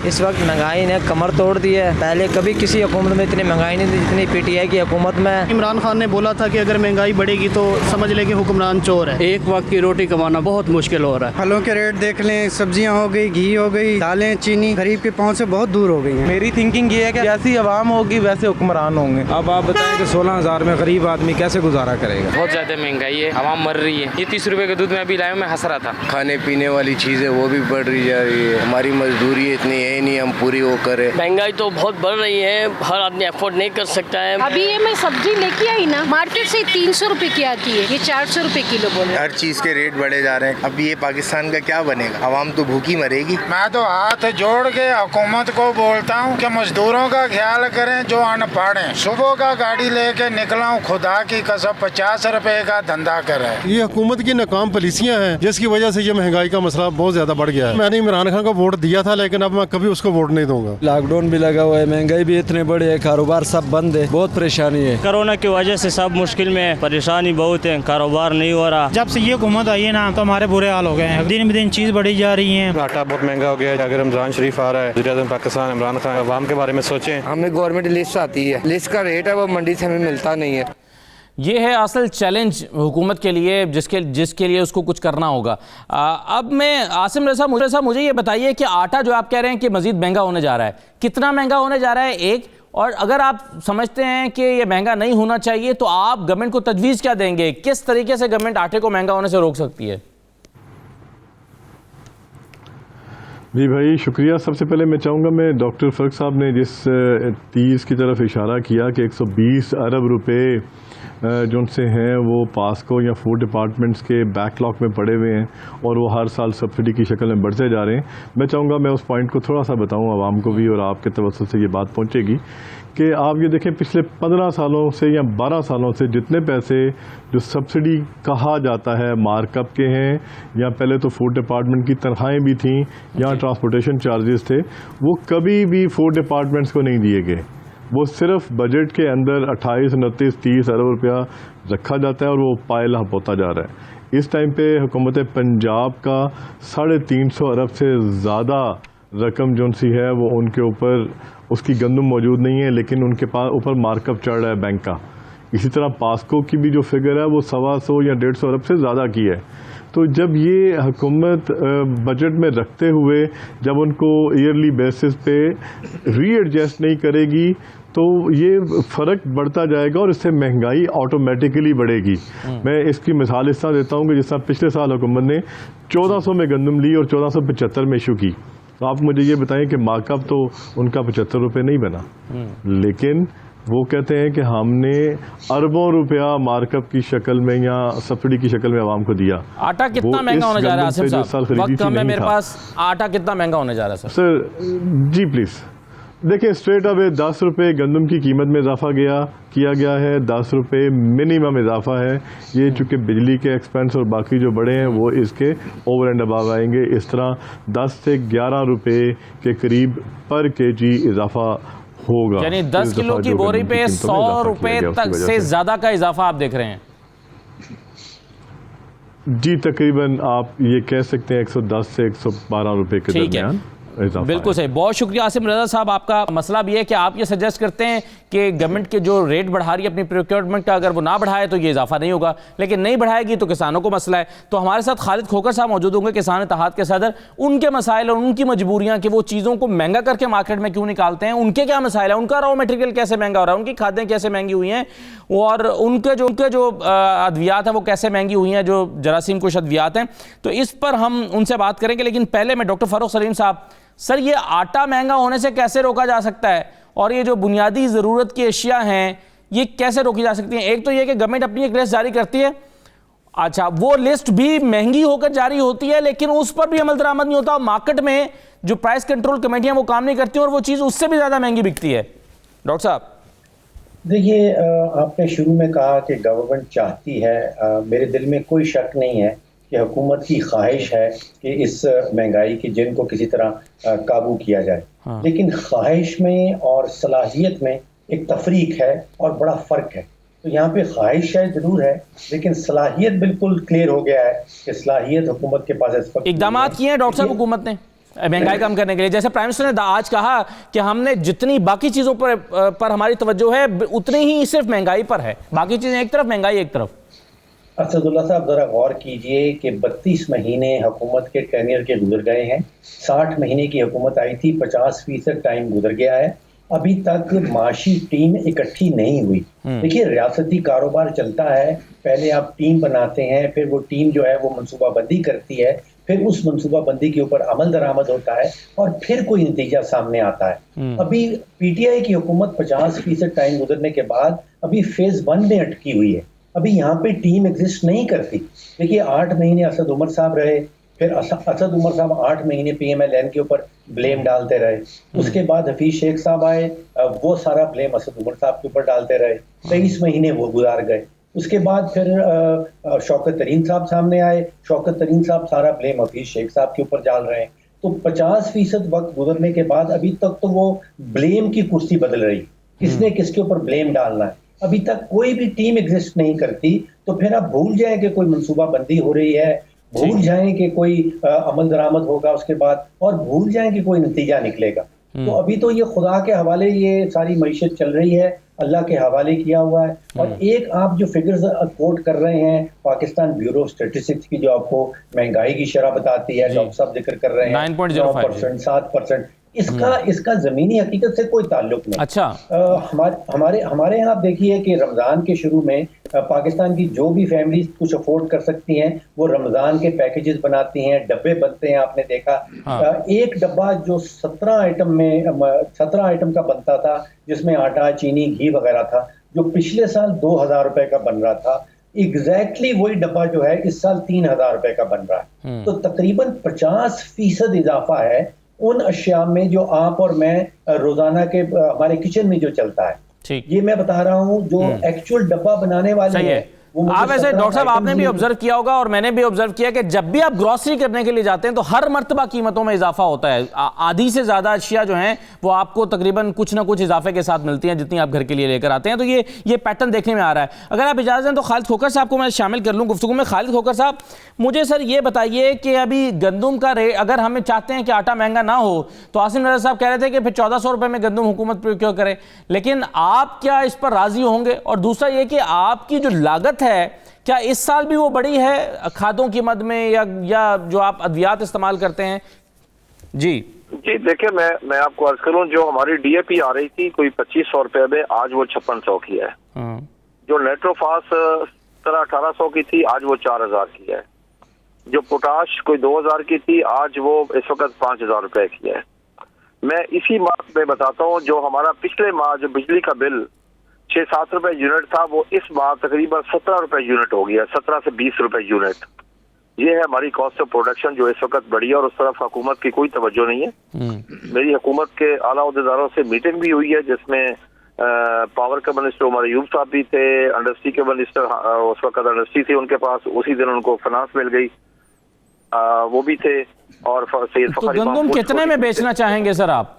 اس وقت مہنگائی نے کمر توڑ دی ہے، پہلے کبھی کسی حکومت میں اتنی مہنگائی نہیں تھی جتنی پی ٹی آئی کی حکومت میں۔ عمران خان نے بولا تھا کہ اگر مہنگائی بڑھے گی تو سمجھ لے کہ حکمران چور ہے۔ ایک وقت کی روٹی کمانا بہت مشکل ہو رہا ہے۔ پھلوں کے ریٹ دیکھ لیں، سبزیاں ہو گئی، گھی ہو گئی، دالیں، چینی غریب کے پاؤں سے بہت دور ہو گئی ہیں۔ میری تھنکنگ یہ ہے کہ جیسی عوام ہوگی ویسے حکمران ہوں گے۔ اب آپ بتائیں کہ 16,000 میں غریب آدمی کیسے گزارا کرے گا؟ بہت زیادہ مہنگائی ہے، عوام مر رہی ہے۔ یہ 30 روپے کا دودھ میں ابھی لایا میں ہنس رہا تھا۔ کھانے پینے والی چیزیں وہ بھی بڑھ رہی جا رہی ہے، ہماری مزدوری اتنی ہے نہیں ہم پوری وہ کرے۔ مہنگائی تو بہت بڑھ رہی ہے، ہر آدمی افورڈ نہیں کر سکتا ہے۔ ابھی یہ میں سبزی لے کے آئی نا، مارکیٹ سے 300 روپے کی آتی ہے، یہ 400 روپے کلو بول رہے ہیں۔ ہر چیز کے ریٹ بڑھے جا رہے ہیں، اب یہ پاکستان کا کیا بنے گا؟ عوام تو بھوکی مرے گی۔ میں تو ہاتھ جوڑ کے حکومت کو بولتا ہوں کہ مزدوروں کا خیال کریں جو ان پڑھ ہیں۔ صبح کا گاڑی لے کے نکلا ہوں، خدا کی قسم 50 روپے کا دھندا کرے۔ یہ حکومت کی ناکام پالیسیاں ہیں جس کی وجہ سے یہ مہنگائی کا مسئلہ بہت زیادہ بڑھ گیا ہے۔ میں نے عمران خان کو ووٹ دیا تھا، لیکن اب میں کبھی اس کو ووٹ نہیں دوں گا۔ لاک ڈاؤن بھی لگا ہوا ہے، مہنگائی بھی اتنے بڑی ہے، کاروبار سب بند ہے، بہت پریشانی ہے۔ کرونا کی وجہ سے سب مشکل میں، پریشانی بہت ہے، کاروبار نہیں ہو رہا۔ جب سے یہ حکومت آئی ہے نا تو ہمارے برے حال ہو گئے ہیں، دن بدن چیز بڑھی جا رہی ہیں۔ آٹا بہت مہنگا ہو گیا ہے۔ اگر رمضان شریف آ رہا ہے، وزیر اعظم پاکستان عمران خان عوام کے بارے میں سوچیں۔ ہمیں گورنمنٹ لسٹ آتی ہے، لسٹ کا ریٹ ہے وہ منڈی سے ہمیں ملتا نہیں ہے۔ یہ ہے اصل چیلنج حکومت کے لیے جس کے لیے اس کو کچھ کرنا ہوگا۔ اب میں عاصم رضا صاحب مجھے یہ بتائیے کہ آٹا جو آپ کہہ رہے ہیں کہ مزید مہنگا ہونے جا رہا ہے، کتنا مہنگا ہونے جا رہا ہے ایک، اور اگر آپ سمجھتے ہیں کہ یہ مہنگا نہیں ہونا چاہیے تو آپ گورنمنٹ کو تجویز کیا دیں گے؟ کس طریقے سے گورنمنٹ آٹے کو مہنگا ہونے سے روک سکتی ہے؟ جی بھائی شکریہ۔ سب سے پہلے میں چاہوں گا، میں ڈاکٹر فرق صاحب نے جس 30 کی طرف اشارہ کیا کہ 120 ارب روپے جو ان سے ہیں وہ پاسکو یا فوڈ ڈپارٹمنٹس کے بیک لاک میں پڑے ہوئے ہیں اور وہ ہر سال سبسڈی کی شکل میں بڑھتے جا رہے ہیں۔ میں چاہوں گا میں اس پوائنٹ کو تھوڑا سا بتاؤں عوام کو بھی، اور آپ کے توسط سے یہ بات پہنچے گی کہ آپ یہ دیکھیں پچھلے 15 سالوں سے یا 12 سالوں سے جتنے پیسے جو سبسڈی کہا جاتا ہے مارک اپ کے ہیں، یا پہلے تو فوڈ ڈپارٹمنٹ کی تنخواہیں بھی تھیں یا ٹرانسپورٹیشن چارجز تھے، وہ کبھی بھی فوڈ ڈپارٹمنٹس کو نہیں دیے گئے۔ وہ صرف بجٹ کے اندر 28, 29, 30 ارب روپیہ رکھا جاتا ہے اور وہ پائل اپ ہوتا جا رہا ہے۔ اس ٹائم پہ حکومت پنجاب کا 350 ارب سے زیادہ رقم جو سی ہے وہ ان کے اوپر، اس کی گندم موجود نہیں ہے لیکن ان کے پاس اوپر مارک اپ چڑھ رہا ہے بینک کا۔ اسی طرح پاسکو کی بھی جو فگر ہے وہ 125 یا 150 ارب سے زیادہ کی ہے۔ تو جب یہ حکومت بجٹ میں رکھتے ہوئے جب ان کو ایئرلی بیسس پہ ری ایڈجسٹ نہیں کرے گی تو یہ فرق بڑھتا جائے گا اور اس سے مہنگائی آٹومیٹیکلی بڑھے گی۔ میں اس کی مثال اس طرح دیتا ہوں کہ جس طرح پچھلے سال حکومت نے 1400 میں گندم لی اور 1475 میں ایشو کی، تو آپ مجھے یہ بتائیں کہ مارک اپ تو ان کا 75 روپے نہیں بنا، لیکن وہ کہتے ہیں کہ ہم نے اربوں روپیہ مارک اپ کی شکل میں یا سبسڈی کی شکل میں عوام کو دیا۔ آٹا کتنا مہنگا ہونے جا رہا ہے عاصم صاحب؟ وقت کم ہے میرے پاس، آٹا کتنا مہنگا ہونے جا رہا ہے سر؟ جی پلیز دیکھیں، اسٹریٹ اوے 10 روپے گندم کی قیمت میں اضافہ کیا گیا ہے، 10 روپے منیمم اضافہ ہے۔ یہ چونکہ بجلی کے ایکسپینس اور باقی جو بڑے ہیں وہ اس کے اوور اینڈ اباو آئیں گے، اس طرح 10 سے 11 روپے کے قریب پر کے جی اضافہ ہوگا، یعنی 10 کلو کی بوری پہ 100 روپے تک سے زیادہ کا اضافہ آپ دیکھ رہے ہیں؟ جی تقریباً آپ یہ کہہ سکتے ہیں 110 سے 112 روپے کے درمیان۔ اضافہ. بالکل صحیح, بہت شکریہ عاصم رضا صاحب. آپ کا مسئلہ بھی ہے کہ آپ یہ سجیسٹ کرتے ہیں کہ گورنمنٹ کے جو ریٹ بڑھا رہی ہے اپنی پروکیورمنٹ کا, اگر وہ نہ بڑھائے تو یہ اضافہ نہیں ہوگا, لیکن نہیں بڑھائے گی تو کسانوں کو مسئلہ ہے. تو ہمارے ساتھ خالد کھوکھر صاحب موجود ہوں گے, کسان اتحاد کے صدر. ان کے مسائل اور ان کی مجبوریاں کہ وہ چیزوں کو مہنگا کر کے مارکیٹ میں کیوں نکالتے ہیں, ان کے کیا مسائل ہیں, ان کا را میٹیریل کیسے مہنگا ہو رہا ہے, ان کی کھادیں کیسے مہنگی ہوئی ہیں, اور ان کے جو ادویات ہیں وہ کیسے مہنگی ہوئی ہیں, جو جراثیم کش ادویات ہیں. تو اس پر ہم ان سے بات کریں گے, لیکن پہلے میں ڈاکٹر فاروق سلیم صاحب, سر یہ آٹا مہنگا ہونے سے کیسے روکا جا سکتا ہے, اور یہ جو بنیادی ضرورت کی اشیاء ہیں یہ کیسے روکی جا سکتی ہیں؟ ایک تو یہ کہ گورنمنٹ اپنی ایک لسٹ جاری کرتی ہے, اچھا وہ لسٹ بھی مہنگی ہو کر جاری ہوتی ہے, لیکن اس پر بھی عمل درآمد نہیں ہوتا, اور مارکیٹ میں جو پرائس کنٹرول کمیٹیاں وہ کام نہیں کرتی اور وہ چیز اس سے بھی زیادہ مہنگی بکتی ہے. ڈاکٹر صاحب دیکھیے, آپ نے شروع میں کہا کہ گورنمنٹ چاہتی ہے, میرے دل میں کوئی شک نہیں ہے کہ حکومت کی خواہش ہے کہ اس مہنگائی کی جن کو کسی طرح قابو کیا جائے, لیکن خواہش میں اور صلاحیت میں ایک تفریق ہے اور بڑا فرق ہے. تو یہاں پہ خواہش ہے ضرور ہے, لیکن صلاحیت بالکل کلیئر ہو گیا ہے کہ صلاحیت حکومت کے پاس اس وقت. اقدامات کیے ہیں ڈاکٹر صاحب حکومت نے مہنگائی کم کرنے کے لیے, جیسے پرائم منسٹر نے آج کہا کہ ہم نے جتنی باقی چیزوں پر ہماری توجہ ہے اتنی ہی صرف مہنگائی پر ہے, باقی چیزیں ایک طرف, مہنگائی ایک طرف. اسد اللہ صاحب ذرا غور کیجئے کہ 32 مہینے حکومت کے ٹینیئر کے گزر گئے ہیں, 60 مہینے کی حکومت آئی تھی, 50% ٹائم گزر گیا ہے, ابھی تک معاشی ٹیم اکٹھی نہیں ہوئی. دیکھیے ریاستی کاروبار چلتا ہے, پہلے آپ ٹیم بناتے ہیں, پھر وہ ٹیم جو ہے وہ منصوبہ بندی کرتی ہے, پھر اس منصوبہ بندی کے اوپر عمل درآمد ہوتا ہے اور پھر کوئی نتیجہ سامنے آتا ہے. ابھی پی ٹی آئی کی حکومت 50% ٹائم گزرنے کے بعد ابھی فیز 1 میں اٹکی ہوئی ہے, ابھی یہاں پہ ٹیم ایگزسٹ نہیں کرتی. دیکھیے 8 مہینے اسد عمر صاحب رہے, پھر اسد عمر صاحب 8 مہینے پی ایم ایل این کے اوپر بلیم ڈالتے رہے, اس کے بعد حفیظ شیخ صاحب آئے, وہ سارا بلیم اسد عمر صاحب کے اوپر ڈالتے رہے, 23 مہینے وہ گزار گئے. اس کے بعد پھر شوکت ترین صاحب سامنے آئے, شوکت ترین صاحب سارا بلیم حفیظ شیخ صاحب کے اوپر ڈال رہے ہیں. تو 50% وقت گزرنے کے بعد ابھی تک تو وہ بلیم کی کرسی بدل رہی, کس نے کس کے اوپر بلیم ڈالنا ہے, ابھی تک کوئی بھی ٹیم ایگزسٹ نہیں کرتی. تو پھر آپ بھول جائیں کہ کوئی منصوبہ بندی ہو رہی ہے, بھول جائیں کہ کوئی عمل درآمد ہوگا اس کے بعد, اور بھول جائیں کہ کوئی نتیجہ نکلے گا. تو ابھی تو یہ خدا کے حوالے یہ ساری معیشت چل رہی ہے, اللہ کے حوالے کیا ہوا ہے. اور ایک آپ جو فگرز کوٹ کر رہے ہیں پاکستان بیورو اسٹیٹسٹکس کی, جو آپ کو مہنگائی کی شرح بتاتی ہے, ڈاکٹر صاحب ذکر کر رہے ہیں 9%, 7%, اس کا زمینی حقیقت سے کوئی تعلق نہیں. اچھا ہمارے یہاں آپ دیکھیے کہ رمضان کے شروع میں پاکستان کی جو بھی فیملیز کچھ افورڈ کر سکتی ہیں وہ رمضان کے پیکیجز بناتی ہیں, ڈبے بنتے ہیں. آپ نے دیکھا ایک ڈبہ جو 17 آئٹم کا بنتا تھا, جس میں آٹا, چینی, گھی وغیرہ تھا, جو پچھلے سال 2000 روپے کا بن رہا تھا, ایگزیکٹلی وہی ڈبہ جو ہے اس سال 3000 روپے کا بن رہا ہے. تو تقریباً 50% اضافہ ہے ان اشیاء میں جو آپ اور میں روزانہ کے ہمارے کچن میں جو چلتا ہے. یہ میں بتا رہا ہوں جو ایکچوئل ڈبہ بنانے والے ہیں. آپ ایسے ڈاکٹر صاحب آپ نے بھی آبزرو کیا ہوگا اور میں نے بھی آبزرو کیا کہ جب بھی آپ گروسری کرنے کے لیے جاتے ہیں تو ہر مرتبہ قیمتوں میں اضافہ ہوتا ہے. آدھی سے زیادہ اشیاء جو ہیں وہ آپ کو تقریباً کچھ نہ کچھ اضافے کے ساتھ ملتی ہیں جتنی آپ گھر کے لیے لے کر آتے ہیں. تو یہ پیٹرن دیکھنے میں آ رہا ہے. اگر آپ اجازت دیں تو خالد کھوکھر صاحب کو میں شامل کر لوں گفتگو میں. خالد کھوکھر صاحب, مجھے سر یہ بتائیے کہ ابھی گندم کا ریٹ, اگر ہمیں چاہتے ہیں کہ آٹا مہنگا نہ ہو تو عاصم رضا صاحب کہہ رہے تھے کہ پھر 1400 روپے میں گندم حکومت پروکیور کرے, لیکن آپ کیا اس پر راضی ہوں گے؟ اور دوسرا یہ کہ آپ کی جو لاگت ہے کیا اس سال بھی وہ بڑی ہے کھادوں کی مد میں یا جو آپ ادویات استعمال کرتے ہیں؟ جی دیکھیں میں آپ کو عرض کروں, جو ہماری ڈی اے پی آ رہی تھی کوئی 2500 روپے میں, آج وہ 5600 کی ہے. جو نیٹروفاس 1700-1800 کی تھی, آج وہ 4000 کی ہے. جو پوٹاش کوئی 2000 کی تھی, آج وہ اس وقت 5000 روپے کی ہے. میں اسی ماہ میں بتاتا ہوں, جو ہمارا پچھلے ماہ جو بجلی کا بل 6-7 روپے یونٹ تھا, وہ اس ماہ تقریباً 17 روپے یونٹ ہو گیا, 17 سے 20 روپے یونٹ. یہ ہے ہماری کاسٹ آف پروڈکشن جو اس وقت بڑھی ہے, اور اس طرف حکومت کی کوئی توجہ نہیں ہے. میری حکومت کے اعلیٰ عہدیداروں سے میٹنگ بھی ہوئی ہے, جس میں پاور کے منسٹر عمر ایوب صاحب بھی تھے, انڈسٹری کے منسٹر اس وقت انڈسٹری تھے ان کے پاس, اسی دن ان کو فنانس مل گئی, وہ بھی تھے. اور تو گندم کتنے میں بیچنا چاہیں گے سر آپ؟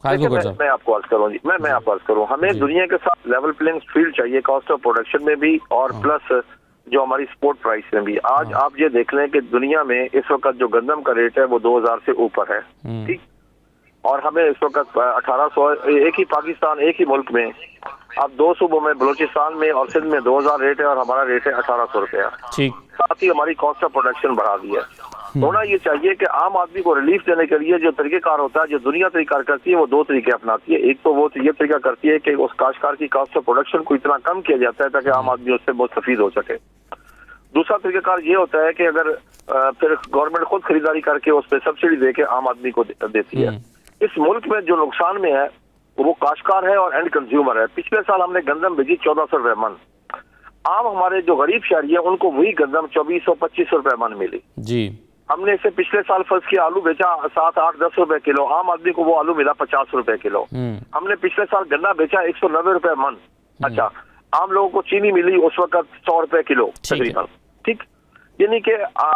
میں آپ کو عرض کروں جی, میں آپ کو عرض کروں, ہمیں دنیا کے ساتھ لیول پلینگ فیلڈ چاہیے کاسٹ آف پروڈکشن میں بھی, اور پلس جو ہماری سپورٹ پرائس میں بھی. آج آپ یہ دیکھ لیں کہ دنیا میں اس وقت جو گندم کا ریٹ ہے وہ 2000 سے اوپر ہے. ٹھیک, اور ہمیں اس وقت 1800 ایک ہی پاکستان ایک ہی ملک میں اب 2 صوبوں میں بلوچستان میں اور سندھ میں 2000 ریٹ ہے اور ہمارا ریٹ ہے 1800 روپیہ. ساتھ ہی ہماری کاسٹ آف پروڈکشن بڑھا دی ہے. ہونا یہ چاہیے کہ عام آدمی کو ریلیف دینے کے لیے جو طریقہ کار ہوتا ہے, جو دنیا طریقہ کار کرتی ہے, وہ 2 طریقے اپناتی ہے. ایک تو وہ یہ طریقہ کرتی ہے کہ اس کاشتکار کی کاسٹ آف پروڈکشن کو اتنا کم کیا جاتا ہے تاکہ عام آدمی اس سے مستفید ہو سکے. دوسرا طریقہ کار یہ ہوتا ہے کہ اگر پھر گورنمنٹ خود خریداری کر کے اس پہ سبسڈی دے کے عام آدمی کو دیتی ہے. اس ملک میں جو نقصان میں ہے وہ کاشتکار ہے اور اینڈ کنزیومر ہے. پچھلے سال ہم نے گندم بھیجی 1400 روپے من. عام ہمارے جو غریب شہری ہیں ان کو وہی گندم 2400-2500 روپے من ملی. جی ہم نے اسے پچھلے سال فرض کیا آلو بیچا 7-8-10 روپے کلو, عام آدمی کو وہ آلو ملا 50 روپے کلو. ہم نے پچھلے سال گنا بیچا 190 روپے من. اچھا, عام لوگوں کو چینی ملی اس وقت 100 روپے کلو تقریباً. ٹھیک, یعنی کہ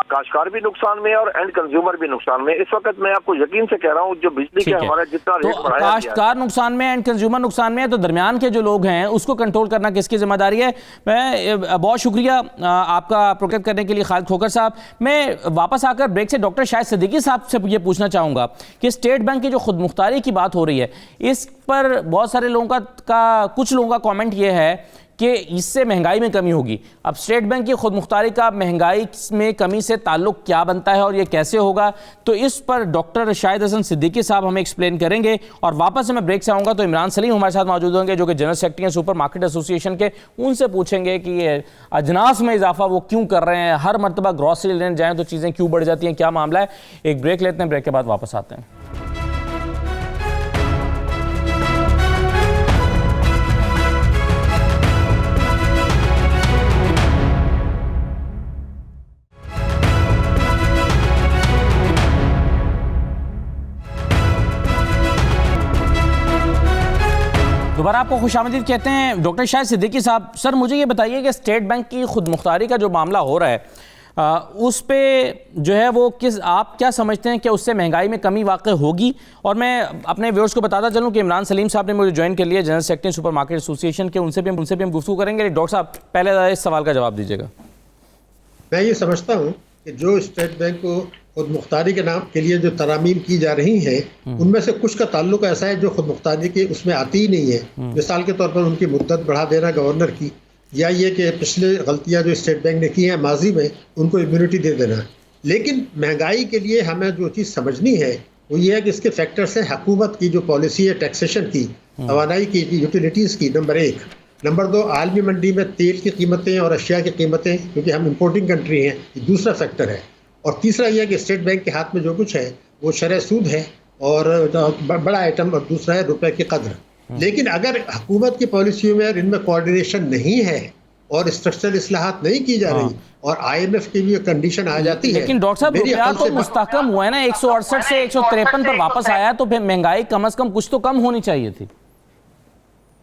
کاشتکار بھی نقصان میں اور اینڈ کنزیومر بھی نقصان میں. اس وقت میں آپ کو یقین سے کہہ رہا ہوں جو بجلی کے ہمارا جتنا ریٹ بڑھایا گیا ہے, کاشتکار نقصان میں, اینڈ کنزیومر نقصان میں ہے, تو درمیان کے جو لوگ ہیں اس کو کنٹرول کرنا کس کی ذمہ داری ہے؟ میں بہت شکریہ آپ کا پروگرام کرنے کے لیے خالد کھوکھر صاحب. میں واپس آ کر بریک سے ڈاکٹر شاہد صدیقی صاحب سے یہ پوچھنا چاہوں گا کہ اسٹیٹ بینک کی جو خود مختاری کی بات ہو رہی ہے, اس پر بہت سارے لوگوں کا کچھ لوگوں کا کامنٹ یہ ہے کہ اس سے مہنگائی میں کمی ہوگی. اب اسٹیٹ بینک کی خود مختاری کا مہنگائی میں کمی سے تعلق کیا بنتا ہے اور یہ کیسے ہوگا, تو اس پر ڈاکٹر شاہد حسن صدیقی صاحب ہمیں ایکسپلین کریں گے. اور واپس سے میں بریک سے آؤں گا تو عمران سلیم ہمارے ساتھ موجود ہوں گے جو کہ جنرل سیکرٹری ہیں سپر مارکیٹ ایسوسی ایشن کے. ان سے پوچھیں گے کہ یہ اجناس میں اضافہ وہ کیوں کر رہے ہیں, ہر مرتبہ گروسری لینے جائیں تو چیزیں کیوں بڑھ جاتی ہیں, کیا معاملہ ہے. ایک بریک لیتے ہیں, بریک کے بعد واپس آتے ہیں. دوبارہ آپ کو خوش آمدید کہتے ہیں. ڈاکٹر شاہد صدیقی صاحب, سر مجھے یہ بتائیے کہ اسٹیٹ بینک کی خود مختاری کا جو معاملہ ہو رہا ہے اس پہ جو ہے وہ آپ کیا سمجھتے ہیں کہ اس سے مہنگائی میں کمی واقع ہوگی؟ اور میں اپنے ویورز کو بتاتا چلوں کہ عمران سلیم صاحب نے مجھے جوائن کر لیا, جنرل سیکرٹری سپر مارکیٹ ایسوسی ایشن کے. ان سے بھی ہم گفتگو کریں گے. ڈاکٹر صاحب پہلے اس سوال کا جواب دیجیے گا. میں یہ سمجھتا ہوں کہ جو اسٹیٹ بینک کو خود مختاری کے نام کے لیے جو ترامیم کی جا رہی ہیں ان میں سے کچھ کا تعلق ایسا ہے جو خود مختاری کے اس میں آتی ہی نہیں ہے. مثال کے طور پر ان کی مدت بڑھا دینا گورنر کی, یا یہ کہ پچھلے غلطیاں جو اسٹیٹ بینک نے کی ہیں ماضی میں ان کو امیونٹی دے دینا. لیکن مہنگائی کے لیے ہمیں جو چیز سمجھنی ہے وہ یہ ہے کہ اس کے فیکٹرز ہیں حکومت کی جو پالیسی ہے ٹیکسیشن کی, توانائی کی, یوٹیلیٹیز کی, نمبر 1. نمبر 2, عالمی منڈی میں تیل کی قیمتیں اور اشیاء کی قیمتیں, کیونکہ ہم امپورٹنگ کنٹری ہیں, یہ دوسرا فیکٹر ہے. اور تیسرا یہ ہے کہ اسٹیٹ بینک کے ہاتھ میں جو کچھ ہے وہ شرح سود ہے اور بڑا آئٹم, اور دوسرا ہے روپے کی قدر. لیکن اگر حکومت کی پالیسیوں میں ان میں کوآرڈینیشن نہیں ہے اور اسٹرکچرل اصلاحات نہیں کی جا رہی اور آئی ایم ایف کی بھی کنڈیشن آ جاتی ہے. لیکن ڈاکٹر صاحب روپیہ تو مستحکم ہوا ہے نا, 168 سے 153 پر واپس آیا, تو پھر مہنگائی کم از کم کچھ تو کم ہونی چاہیے تھی.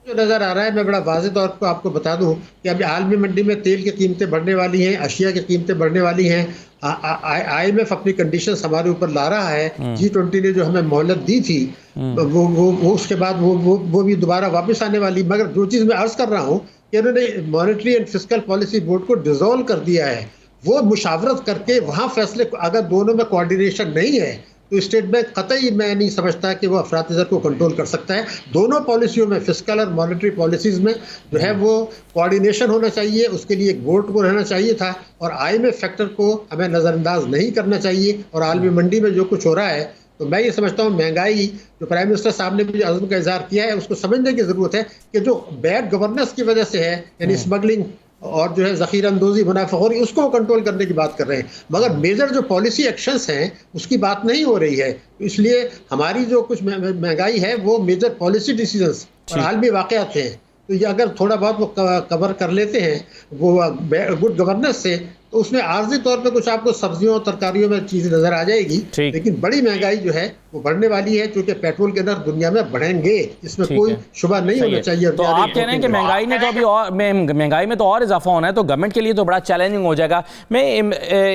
جو نظر آ رہا ہے, میں بڑا واضح طور پر آپ کو بتا دوں کہ ابھی عالمی منڈی میں تیل کی قیمتیں بڑھنے والی ہیں, اشیاء کی قیمتیں بڑھنے والی ہیں. آئی ایم ایف اپنی کنڈیشنز ہمارے اوپر لا رہا ہے. G20 نے جو ہمیں مہلت دی تھی وہ اس کے بعد وہ بھی دوبارہ واپس آنے والی. مگر جو چیز میں عرض کر رہا ہوں کہ انہوں نے monetary and fiscal policy board کو ڈیزالو کر دیا ہے. وہ مشاورت کر کے وہاں فیصلے, اگر دونوں میں کوآرڈینیشن نہیں ہے تو اسٹیٹ بینک قطعی میں نہیں سمجھتا کہ وہ افراط زر کو کنٹرول کر سکتا ہے. دونوں پالیسیوں میں, فسکل اور مانیٹری پالیسیز میں جو ہے وہ کوآرڈینیشن ہونا چاہیے. اس کے لیے ایک بورڈ کو رہنا چاہیے تھا, اور آئی ایم ایف فیکٹر کو ہمیں نظر انداز نہیں کرنا چاہیے. اور عالمی منڈی میں جو کچھ ہو رہا ہے, تو میں یہ سمجھتا ہوں مہنگائی جو پرائم منسٹر صاحب نے بھی عزم کا اظہار کیا ہے اس کو سمجھنے کی ضرورت ہے کہ جو بیڈ گورننس کی وجہ سے ہے, یعنی اسمگلنگ اور جو ہے ذخیرہ اندوزی, منافع خوری, اس کو کنٹرول کرنے کی بات کر رہے ہیں. مگر میجر جو پالیسی ایکشنز ہیں اس کی بات نہیں ہو رہی ہے. اس لیے ہماری جو کچھ مہنگائی ہے وہ میجر پالیسی ڈیسیژنز اور عالمی واقعات ہیں. تو یہ اگر تھوڑا بہت وہ کور کر لیتے ہیں وہ گڈ گورننس سے, تو اس میں عارضی طور پہ کچھ آپ کو سبزیوں اور ترکاریوں میں چیزیں نظر آ جائے گی. لیکن بڑی مہنگائی جو ہے وہ بڑھنے والی ہے, کیونکہ پیٹرول کے نرخ دنیا میں بڑھیں گے, اس میں کوئی شبہ نہیں ہونا چاہیے. تو آپ کہہ رہے ہیں کہ مہنگائی نے تو ابھی اور مہنگائی میں تو اور اضافہ ہونا ہے, تو گورنمنٹ کے لیے تو بڑا چیلنجنگ ہو جائے گا. میں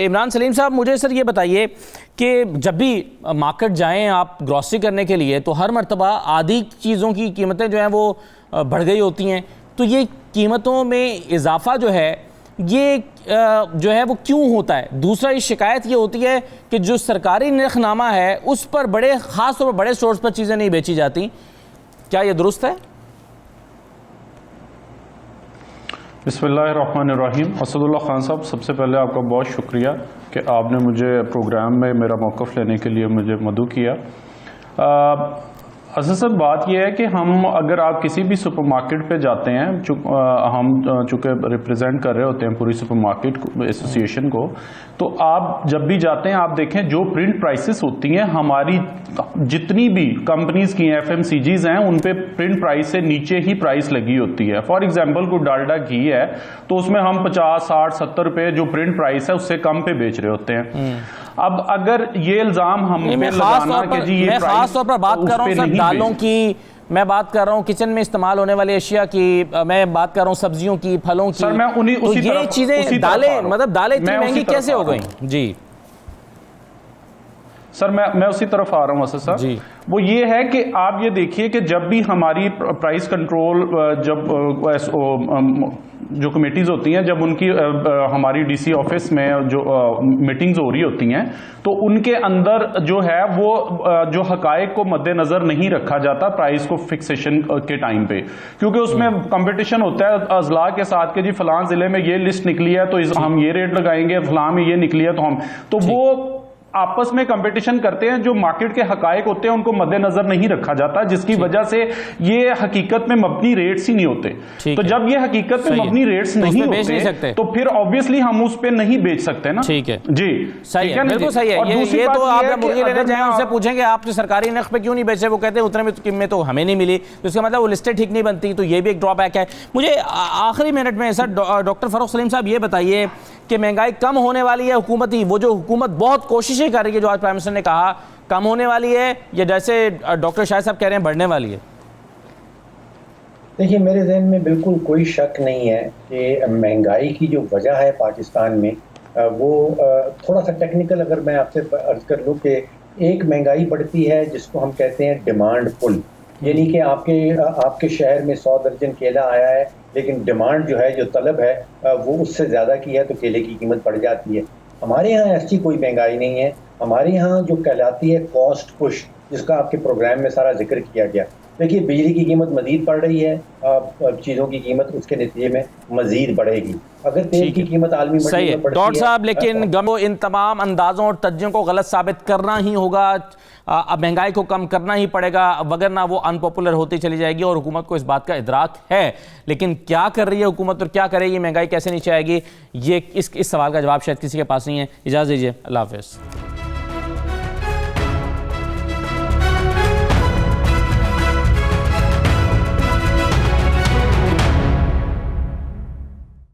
عمران سلیم صاحب, مجھے سر یہ بتائیے کہ جب بھی مارکیٹ جائیں آپ گروسری کرنے کے لیے, تو ہر مرتبہ آدھی چیزوں کی قیمتیں جو ہیں وہ بڑھ گئی ہوتی ہیں. تو یہ قیمتوں میں اضافہ جو ہے یہ جو ہے وہ کیوں ہوتا ہے؟ دوسرا یہ شکایت یہ ہوتی ہے کہ جو سرکاری نرخ نامہ ہے اس پر خاص طور پر بڑے سٹورز پر چیزیں نہیں بیچی جاتی، کیا یہ درست ہے؟ بسم اللہ الرحمن الرحیم. اسد اللہ خان صاحب، سب سے پہلے آپ کا بہت شکریہ کہ آپ نے مجھے پروگرام میں میرا موقف لینے کے لیے مجھے مدعو کیا. اصل بات یہ ہے کہ ہم اگر آپ کسی بھی سپر مارکیٹ پہ جاتے ہیں، ہم چونکہ ریپرزینٹ کر رہے ہوتے ہیں پوری سپر مارکیٹ ایسوسی ایشن کو، تو آپ جب بھی جاتے ہیں آپ دیکھیں جو پرنٹ پرائسز ہوتی ہیں ہماری جتنی بھی کمپنیز کی ایف ایم سی جیز ہیں ان پہ پرنٹ پرائس سے نیچے ہی پرائس لگی ہوتی ہے. فار ایگزامپل کوئی ڈالڈا گھی ہے تو اس میں ہم 50 60 70 روپے جو پرنٹ پرائس ہے اس سے کم پہ بیچ رہے ہوتے ہیں. اب اگر یہ الزام ہم پہ لگانا کہ جی یہ خاص طور پر بات کر رہا ہوں سر دالوں کی، میں بات کر رہا ہوں کچن میں استعمال ہونے والی اشیاء کی، میں بات کر رہا ہوں سبزیوں کی، پھلوں کی. سر میں تو یہ چیزیں دالیں مطلب دالیں اتنی مہنگی کیسے ہو گئیں؟ جی سر میں اسی طرف آ رہا ہوں اسد صاحب. وہ یہ ہے کہ آپ یہ دیکھیے کہ جب بھی ہماری پرائس کنٹرول جو کمیٹیز ہوتی ہیں، جب ان کی ہماری ڈی سی آفس میں جو میٹنگز ہو رہی ہوتی ہیں تو ان کے اندر جو ہے وہ جو حقائق کو مد نظر نہیں رکھا جاتا پرائس کو فکسیشن کے ٹائم پہ، کیونکہ اس میں کمپٹیشن ہوتا ہے اضلاع کے ساتھ کہ جی فلاں ضلع میں یہ لسٹ نکلی ہے تو ہم یہ ریٹ لگائیں گے، فلاں میں یہ نکلی ہے تو وہ آپس میں کمپٹیشن کرتے ہیں. جو مارکیٹ کے حقائق ہوتے ہیں ان کو مد نظر نہیں رکھا جاتا، جس کی وجہ سے یہ حقیقت میں مبنی ریٹس ہی نہیں ہوتے. تو جب یہ حقیقت میں مبنی ریٹس نہیں ہوتے تو پھر obviously ہم اس پہ نہیں بیچ سکتے نا. ٹھیک ہے جی صحیح ہے، بالکل صحیح ہے. یہ تو آپ مرغی لینے جائیں ان سے پوچھیں کہ آپ سرکاری نرخ پہ کیوں نہیں بیچے، وہ کہتے ہیں اتنے میں قیمت تو ہمیں نہیں ملی، تو اس کا مطلب وہ لسٹیں ٹھیک نہیں بنتی. تو یہ بھی ایک ڈرا بیک ہے. مجھے آخری منٹ میں سر ڈاکٹر فاروق سلیم صاحب یہ بتائیے کہ مہنگائی کم ہونے والی ہے حکومتی، وہ جو حکومت بہت کوششیں کر رہی ہے جو آج پرائم منسٹر نے کہا، کم ہونے والی ہے یا جیسے ڈاکٹر شاہد صاحب کہہ رہے ہیں بڑھنے والی ہے؟ دیکھیے میرے ذہن میں بالکل کوئی شک نہیں ہے کہ مہنگائی کی جو وجہ ہے پاکستان میں وہ تھوڑا سا ٹیکنیکل اگر میں آپ سے عرض کر لوں کہ ایک مہنگائی بڑھتی ہے جس کو ہم کہتے ہیں ڈیمانڈ پل، یعنی کہ آپ کے شہر میں 100 درجن کیلا آیا ہے لیکن ڈیمانڈ جو ہے جو طلب ہے وہ اس سے زیادہ کی ہے تو کیلے کی قیمت بڑھ جاتی ہے. ہمارے ہاں ایسی کوئی مہنگائی نہیں ہے. ہمارے ہاں جو کہلاتی ہے کاسٹ پش، جس کا آپ کے پروگرام میں سارا ذکر کیا گیا. دیکھیے بجلی کی قیمت مزید بڑھ رہی ہے، چیزوں کی قیمت اس کے نتیجے میں مزید بڑھے گی. اگر تیل کی قیمت عالمی منڈی میں بڑھتی ہے ڈاکٹر صاحب، لیکن ان تمام اندازوں اور تجزیوں کو غلط ثابت کرنا ہی ہوگا. اب مہنگائی کو کم کرنا ہی پڑے گا، وگرنہ وہ ان پاپولر ہوتی چلی جائے گی، اور حکومت کو اس بات کا ادراک ہے. لیکن کیا کر رہی ہے حکومت اور کیا کرے گی، مہنگائی کیسے نیچے آئے گی، یہ اس سوال کا جواب شاید کسی کے پاس نہیں ہے. اجازت دیجیے، اللہ حافظ.